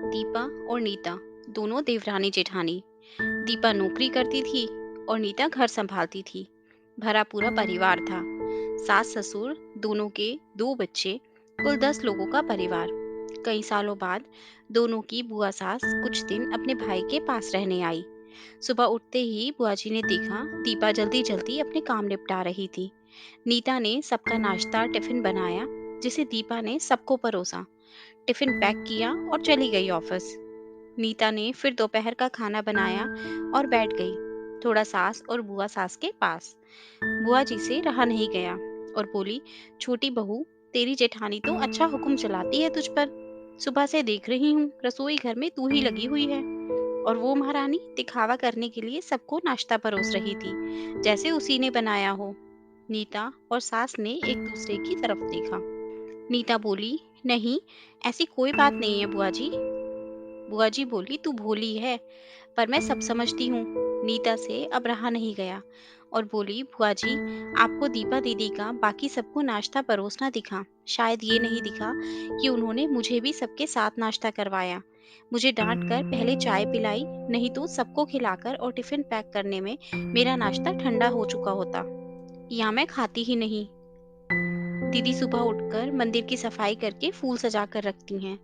दीपा और नीता दोनों देवरानी जेठानी। दीपा नौकरी करती थी और नीता घर संभालती थी। भरा पूरा परिवार था। सास ससुर दोनों के दो बच्चे, कुल 10 लोगों का परिवार। कई सालों बाद दोनों की बुआ सास कुछ दिन अपने भाई के पास रहने आई। सुबह उठते ही बुआ जी ने देखा दीपा जल्दी जल्दी अपने काम निपटा रही थी। नीता ने सबका नाश्ता टिफिन बनाया, जिसे दीपा ने सबको परोसा। टिफिन पैक किया और चली गई ऑफिस। नीता ने फिर दोपहर का खाना बनाया और बैठ गई, थोड़ा सास और बुआ सास के पास। बुआ जी से रहा नहीं गया और बोली, छोटी बहू, तेरी जेठानी तो अच्छा हुक्म चलाती है तुझ पर। सुबह से देख रही हूँ रसोई घर में तू ही लगी हुई है, और वो महारानी दिखावा करने के लिए सबको नाश्ता परोस रही थी, जैसे उसी ने बनाया हो। नीता और सास ने एक दूसरे की तरफ देखा। नीता बोली, नहीं, ऐसी कोई बात नहीं है बुआ जी। बुआ जी बोली, तू भोली है, पर मैं सब समझती हूँ। नीता से अब रहा नहीं गया और बोली, बुआ जी, आपको दीपा दीदी का बाकी सबको नाश्ता परोसना दिखा, शायद ये नहीं दिखा कि उन्होंने मुझे भी सबके साथ नाश्ता करवाया। मुझे डांट कर पहले चाय पिलाई, नहीं तो सबको खिलाकर और टिफिन पैक करने में मेरा नाश्ता ठंडा हो चुका होता, या मैं खाती ही नहीं। दीदी सुबह उठकर मंदिर की सफाई करके फूल सजा कर रखती हैं,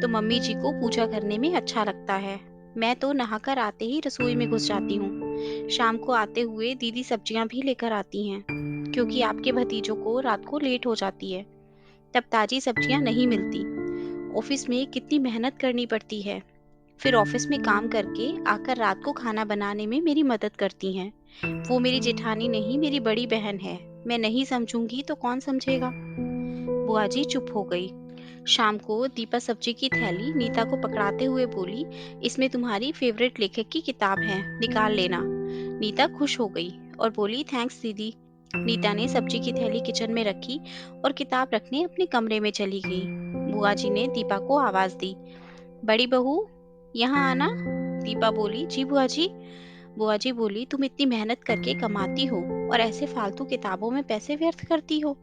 तो मम्मी जी को पूजा करने में अच्छा लगता है। मैं तो नहाकर आते ही रसोई में घुस जाती हूँ। शाम को आते हुए दीदी सब्जियां भी लेकर आती हैं, क्योंकि आपके भतीजों को रात को लेट हो जाती है, तब ताजी सब्जियां नहीं मिलती। ऑफिस में कितनी मेहनत करनी पड़ती है। फिर ऑफिस में काम करके आकर रात को खाना बनाने में मेरी मदद करती हैं। वो मेरी जेठानी नहीं, मेरी बड़ी बहन है। मैं नहीं समझूंगी तो कौन समझेगा। बुआ जी चुप हो गई। शाम को दीपा सब्जी की थैली नीता को पकड़ाते हुए बोली, इसमें तुम्हारी फेवरेट लेखक की किताब है, निकाल लेना। नीता खुश हो गई और बोली, थैंक्स दीदी। नीता ने सब्जी की थैली किचन में रखी और किताब रखने अपने कमरे में चली गई। बुआ जी ने दीपा को आवाज दी, बड़ी बहू, यहाँ आना। दीपा बोली, जी बुआ जी। बुआ जी बोली, तुम इतनी मेहनत करके कमाती हो और ऐसे फालतू किताबों में पैसे व्यर्थ करती हो,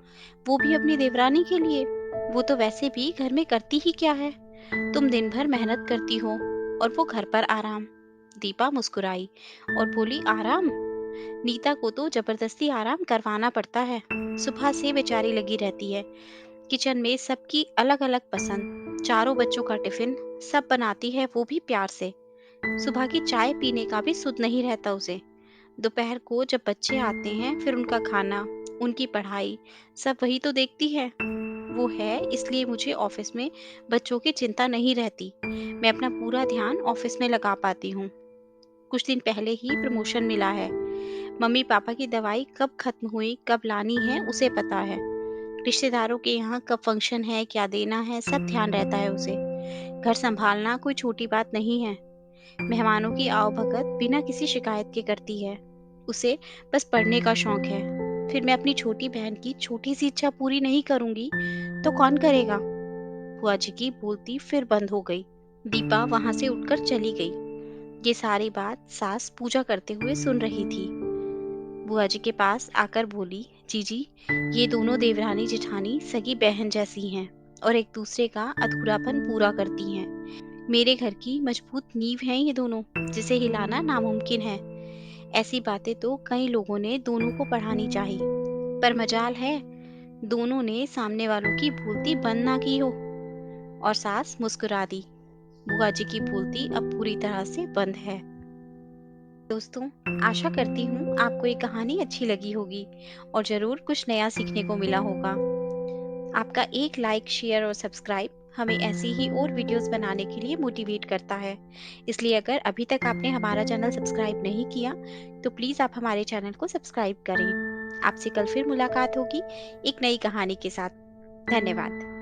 वो भी अपनी देवरानी के लिए। वो तो वैसे भी घर में करती ही क्या है। तुम दिन भर मेहनत करती हो और वो घर पर आराम। दीपा मुस्कुराई और बोली, आराम? नीता को तो जबरदस्ती आराम करवाना पड़ता है। सुबह से बेचारी लगी रहती है। किचन में सबकी अलग अलग पसंद, चारों बच्चों का टिफिन सब बनाती है, वो भी प्यार से। सुबह की चाय पीने का भी सुध नहीं रहता उसे। दोपहर को जब बच्चे आते हैं, फिर उनका खाना, उनकी पढ़ाई, सब वही तो देखती है। वो है, इसलिए मुझे ऑफिस में बच्चों की चिंता नहीं रहती। मैं अपना पूरा ध्यान ऑफिस में लगा पाती हूँ। कुछ दिन पहले ही प्रमोशन मिला है। मम्मी पापा की दवाई कब खत्म हुई, कब लानी है, उसे पता है। रिश्तेदारों के यहाँ कब फंक्शन है, क्या देना है, सब ध्यान रहता है उसे। घर संभालना कोई छोटी बात नहीं है। मेहमानों की आवभगत बिना किसी शिकायत के करती है। उसे बस पढ़ने का शौक है। फिर मैं अपनी छोटी बहन की छोटी सी इच्छा पूरी नहीं करूंगी तो कौन करेगा। बुआ जी की बोलती फिर बंद हो गई। दीपा वहां से उठकर चली गई। ये सारी बात सास पूजा करते हुए सुन रही थी। बुआ जी के पास आकर बोली, जीजी, ये दोनों देवरानी जेठानी सगी बहन जैसी हैं और एक दूसरे का अधूरापन पूरा करती हैं। मेरे घर की मजबूत नींव हैं ये दोनों, जिसे हिलाना नामुमकिन है। ऐसी बातें तो कई लोगों ने दोनों को पढ़ानी चाहिए, पर मजाल है दोनों ने सामने वालों की बोलती बंद ना की हो। और सास मुस्कुरा दी। बुआ जी की बोलती अब पूरी तरह से बंद है। दोस्तों, आशा करती हूँ आपको ये कहानी अच्छी लगी होगी और जरूर कुछ नया सीखने को मिला होगा। आपका एक लाइक, शेयर और सब्सक्राइब हमें ऐसी ही और वीडियोस बनाने के लिए मोटिवेट करता है। इसलिए अगर अभी तक आपने हमारा चैनल सब्सक्राइब नहीं किया तो प्लीज़ आप हमारे चैनल को सब्सक्राइब करें। आपसे कल फिर मुलाकात होगी एक नई कहानी के साथ। धन्यवाद।